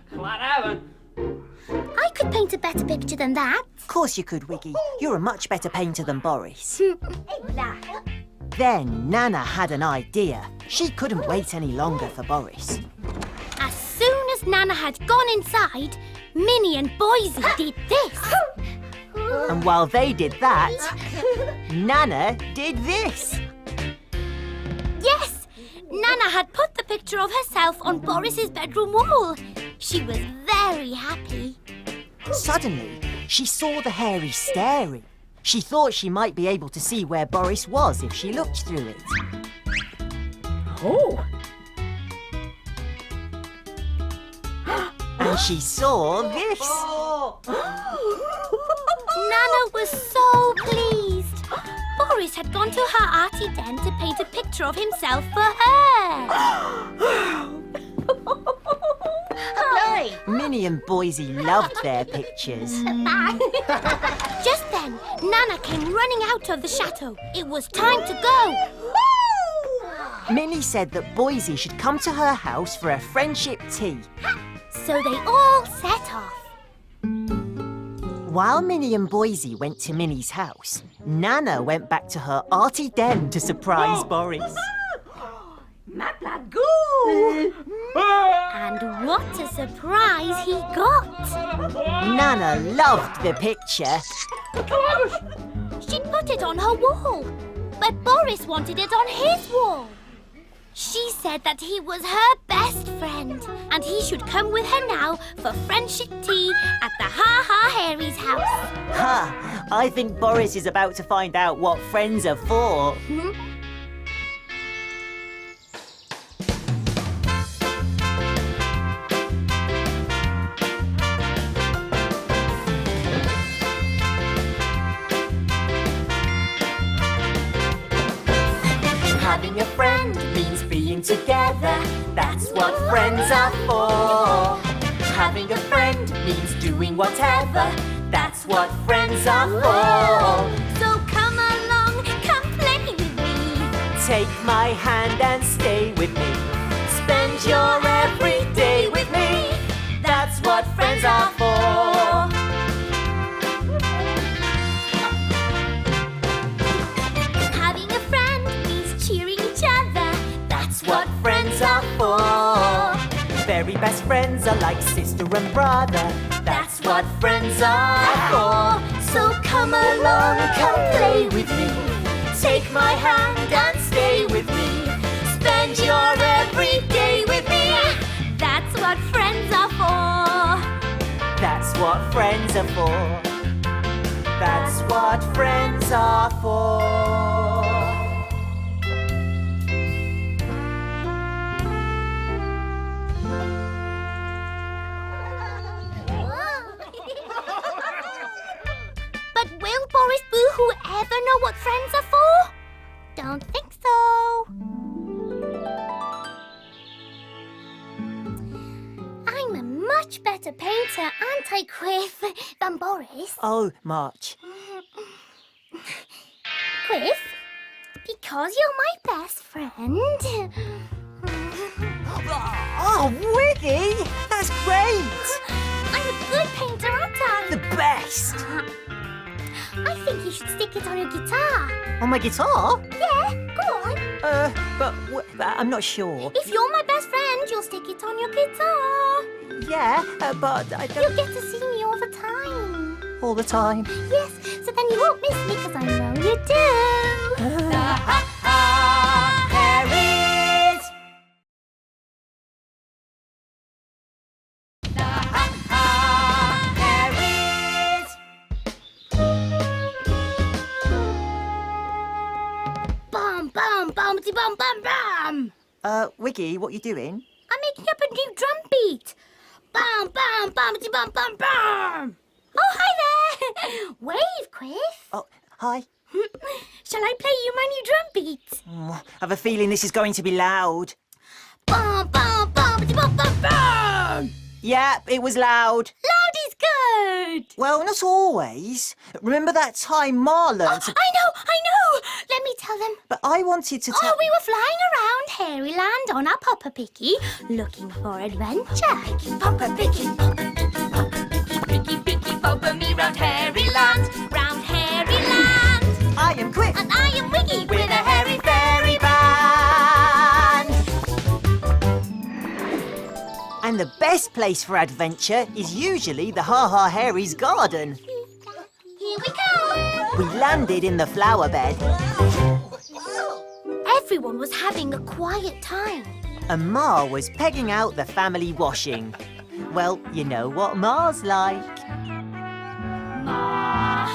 could paint a better picture than that. Of course you could, Wiggy. You're a much better painter than Boris. Then Nana had an idea. She couldn't wait any longer for Boris. As soon as Nana had gone inside, Minnie and Boise did this. And while they did that, Nana did this. Yes! Nana had put the picture of herself on Boris's bedroom wall. She was very happy. Suddenly, she saw the hairy staring. She thought she might be able to see where Boris was if she looked through it. Oh. And she saw this. Nana was so pleased. Boris had gone to her arty den to paint a picture of himself for her. Minnie and Boise loved their pictures. Just then, Nana came running out of the chateau. It was time to go. Minnie said that Boise should come to her house for a friendship tea. So they all set off. While Minnie and Boise went to Minnie's house, Nana went back to her arty den to surprise Boris. And what a surprise he got! Nana loved the picture. She'd put it on her wall, but Boris wanted it on his wall. She said that he was her best friend, and he should come with her now for friendship tea at the Ha Ha Hairies house. Ha! I think Boris is about to find out what friends are for. Having a friend means being together. That's what friends are for. Having a friend means doing whatever. That's what friends are for. So come along, come play with me. Take my hand and stay with me. Spend your every day with me. That's what friends are for. Having a friend means cheering each other. That's what friends are for. Very best friends are like sister and brother. That's what friends are for. So come along, come play with me. Take my hand and stay with me. Spend your every day with me. That's what friends are for. That's what friends are for. That's what friends are for. But will Boris Boohoo ever know what friends are for? Don't think so. I'm a much better painter, aren't I, Quiff, than Boris? Oh, March. Quiff, because you're my best friend. Oh, Wiggy! That's great! I'm a good painter, aren't I? The best! I think you should stick it on your guitar. On my guitar? Yeah, go on. But I'm not sure. If you're my best friend, you'll stick it on your guitar. Yeah, but I You'll don't... get to see me all the time. All the time. Yes, so then you won't miss me because I know you do. The Ha Ha Hairies. The Ha Ha Hairies. Bum, bum, bum-ty, bum, bum, bum. Wiggy, what you doing? I'm making up a new drum beat. Bum, bum, bum-ty, bum, bum, bum. Oh, hi there. Wave, Quiff. Oh, hi. Shall I play you my new drum beat? I have a feeling this is going to be loud. Bum, bum, bum-ty, bum, bum, bum. Yeah, it was loud. Loud is good. Well, not always. Remember that time Ma learned to... I know. Let me tell them. But I wanted to tell... Oh, we were flying around Hairyland on our Papa Picky, looking for adventure. Papa Picky, Papa Picky, Papa Picky, Picky, Picky, Papa me round Hairyland. Round Hairyland. I am Quick. And I am Wiggy With a hairy fairy band. And the best place for adventure is usually the Ha Ha Hairies garden. Here we go. We landed in the flower bed, Everyone was having a quiet time. and Ma was pegging out the family washing. Well, you know what Ma's like. Ha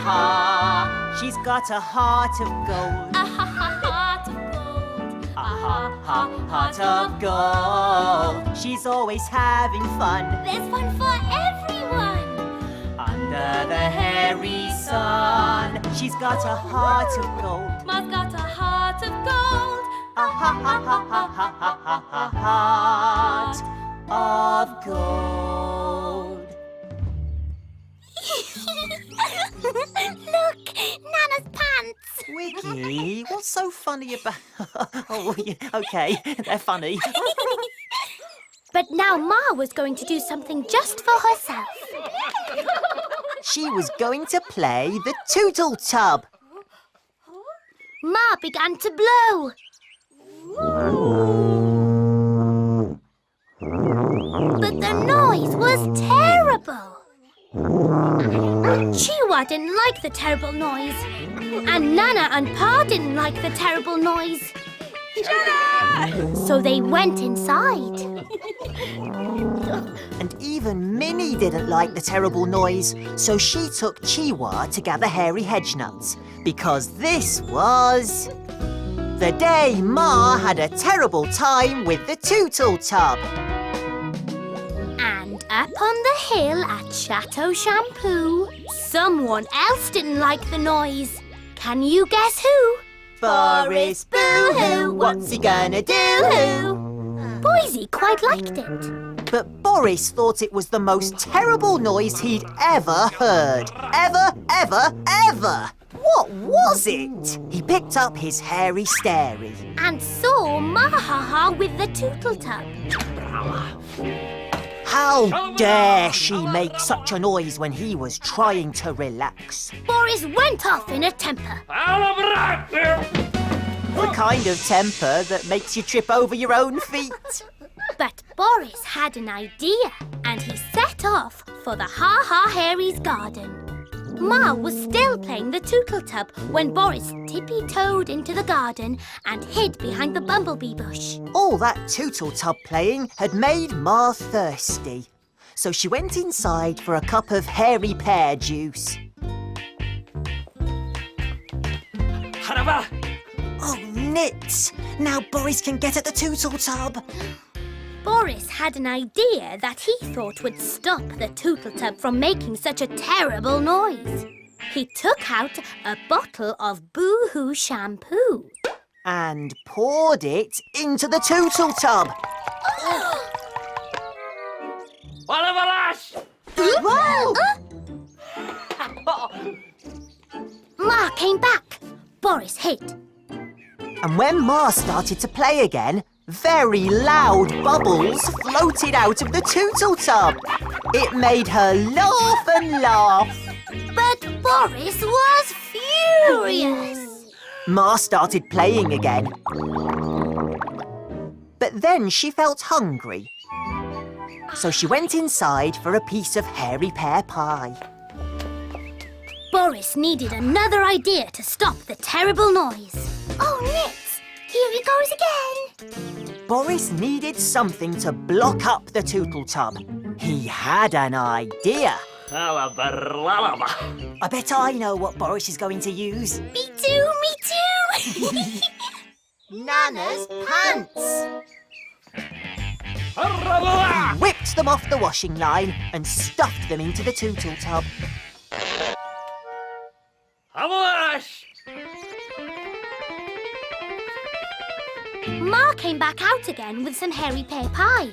ha. She's got a heart of gold. A ha ha heart of gold. A ha ha heart of Gold. She's always having fun. There's fun for everyone. Under the hairy sun. She's got a heart of gold. Ma's got a heart of gold. A ha ha ha ha ha ha ha ha heart of gold. Look, Nana's pants. Wiggy, what's so funny about... Oh, yeah, okay, they're funny. But now Ma was going to do something just for herself. She was going to play the Tootletub. Ma began to blow. But the noise was terrible. Chihuahua didn't like the terrible noise. And Nana and Pa didn't like the terrible noise. So they went inside. And even Minnie didn't like the terrible noise, so she took Chihuahua to gather hairy hedge nuts, because this was... the day Ma had a terrible time with the Tootletub. And up on the hill at Chateau Shampoo, someone else didn't like the noise. Can you guess who? Boris Boohoo, what's he gonna do? Boise quite liked it. But Boris thought it was the most terrible noise he'd ever heard. Ever. What was it? He picked up his hairy stary. And saw Ma Ha Ha with the Tootletub. How dare she make such a noise when he was trying to relax? Boris went off in a temper. The kind of temper that makes you trip over your own feet. But Boris had an idea, and he set off for the Ha Ha Hairies garden. Ma was still playing the Tootletub when Boris tippy-toed into the garden and hid behind the bumblebee bush. All that Tootletub playing had made Ma thirsty. So she went inside for a cup of hairy pear juice. Haraba! Oh, nits! Now Boris can get at the Tootletub. Boris had an idea that he thought would stop the Tootletub from making such a terrible noise. He took out a bottle of Boo-Hoo shampoo. And poured it into the Tootletub. Walavalash! Whoa! Ma came back. Boris hid. And when Ma started to play again, very loud bubbles floated out of the Tootletub. It made her laugh and laugh. But Boris was furious. Ma started playing again. But then she felt hungry. So she went inside for a piece of hairy pear pie. Boris needed another idea to stop the terrible noise. Oh, Nits! Here he goes again. Boris needed something to block up the Tootletub. He had an idea. I bet I know what Boris is going to use. Me too, me too. Nana's pants! Haraba! He whipped them off the washing line and stuffed them into the Tootletub. Havalash! Ma came back out again with some hairy pear pie.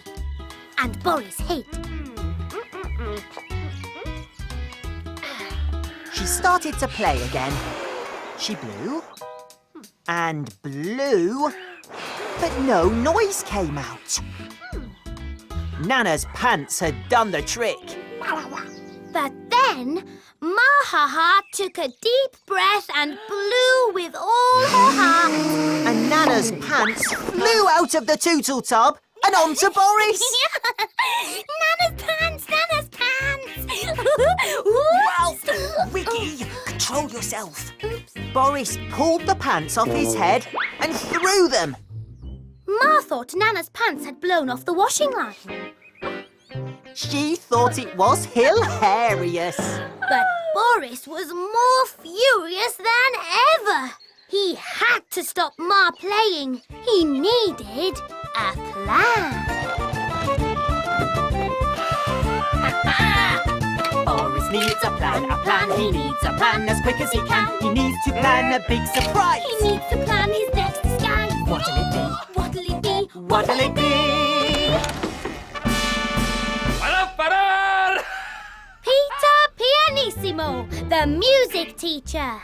And Boris hid. She started to play again. She blew and blew, but no noise came out. Nana's pants had done the trick. But then, Ma Ha Ha took a deep breath and blew with all her heart. And Nana's pants flew out of the Tootletub and onto Boris. Nana's pants! Nana's pants! Wow! Wiggy, control yourself. Boris pulled the pants off his head and threw them. Ma thought Nana's pants had blown off the washing line. She thought it was hilarious. But Boris was more furious than ever. He had to stop Ma playing. He needed a plan. Boris needs a plan, he needs a plan as quick as he can. He needs to plan a big surprise. He needs to plan his next disguise. What'll it be? What'll it be? What'll it be? Parar! Peter Pianissimo, the music teacher.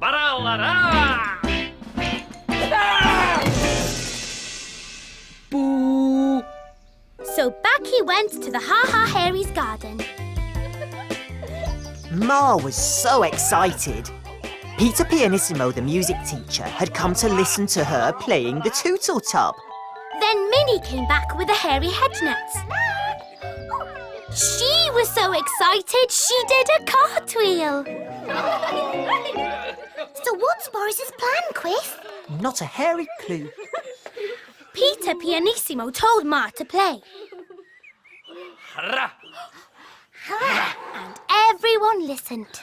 Paralara! Boo! So back he went to the Ha Ha Hairies garden. Ma was so excited. Peter Pianissimo, the music teacher, had come to listen to her playing the Tootletub. Then Minnie came back with the hairy head nets. She was so excited she did a cartwheel. So what's Boris's plan, Quiff? Not a hairy clue. Peter Pianissimo told Ma to play. Hara! And everyone listened.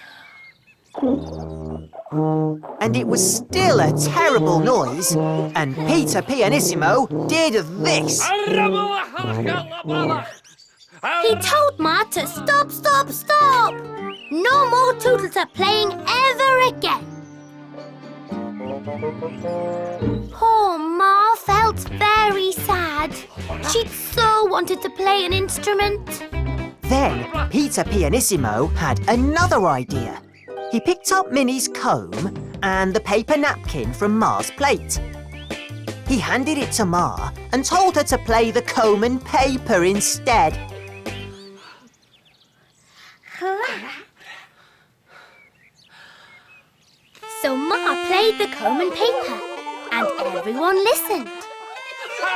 And it was still a terrible noise. And Peter Pianissimo did this. He told Ma to stop, stop, stop! No more Tootletub playing ever again. Poor Ma felt very sad. She'd so wanted to play an instrument. Then Peter Pianissimo had another idea. He picked up Minnie's comb and the paper napkin from Ma's plate. He handed it to Ma and told her to play the comb and paper instead. So Ma played the comb and paper, and everyone listened.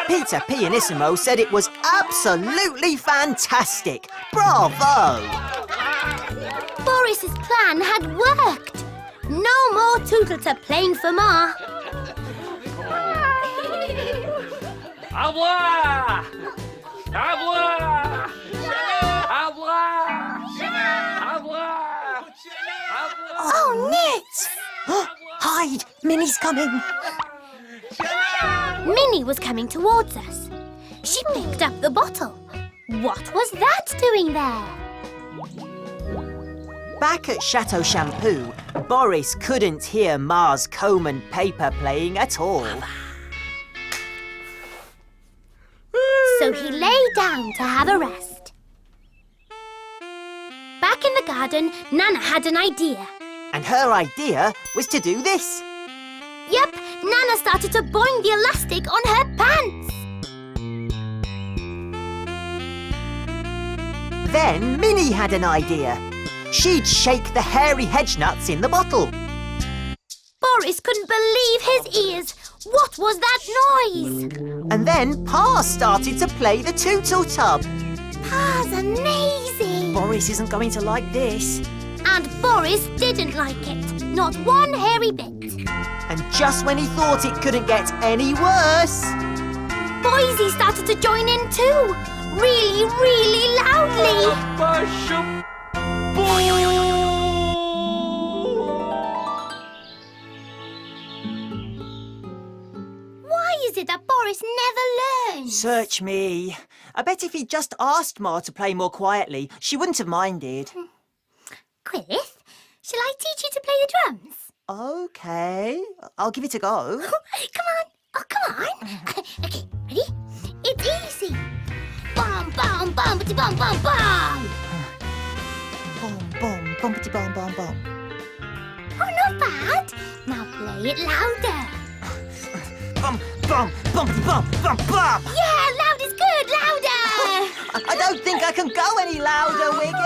Peter Pianissimo said it was absolutely fantastic. Bravo! Boris's plan had worked. No more Tootletub playing for Ma. Au revoir! Au revoir! Au revoir! Au revoir! Oh, Knit! Hide! Minnie's coming. Minnie was coming towards us. She picked up the bottle. What was that doing there? Back at Chateau Shampoo, Boris couldn't hear Ma's comb and paper playing at all. So he lay down to have a rest. Back in the garden, Nana had an idea. And her idea was to do this. Yep, Nana started to boing the elastic on her pants. Then Minnie had an idea. She'd shake the hairy hedge nuts in the bottle. Boris couldn't believe his ears. What was that noise? And then Pa started to play the Tootletub. Pa's amazing. Boris isn't going to like this. And Boris didn't like it. Not one hairy bit. And just when he thought it couldn't get any worse, Boise started to join in too. Really, really loudly. Why is it that Boris never learns? search me. I bet if he'd just asked Ma to play more quietly, she wouldn't have minded. Quith, shall I teach you to play the drums? Okay, I'll give it a go. Come on. Oh, come on. Okay, ready? It's easy. Bum, bum, bumpity, bum, bum, bum. Bom, bom, bumpity bom, bom, bom. Oh, not bad. Now play it louder. Bum, bum, bumpity bum, bum, bum. Yeah, loud is good. Louder. I don't think I can go any louder, Wiggy.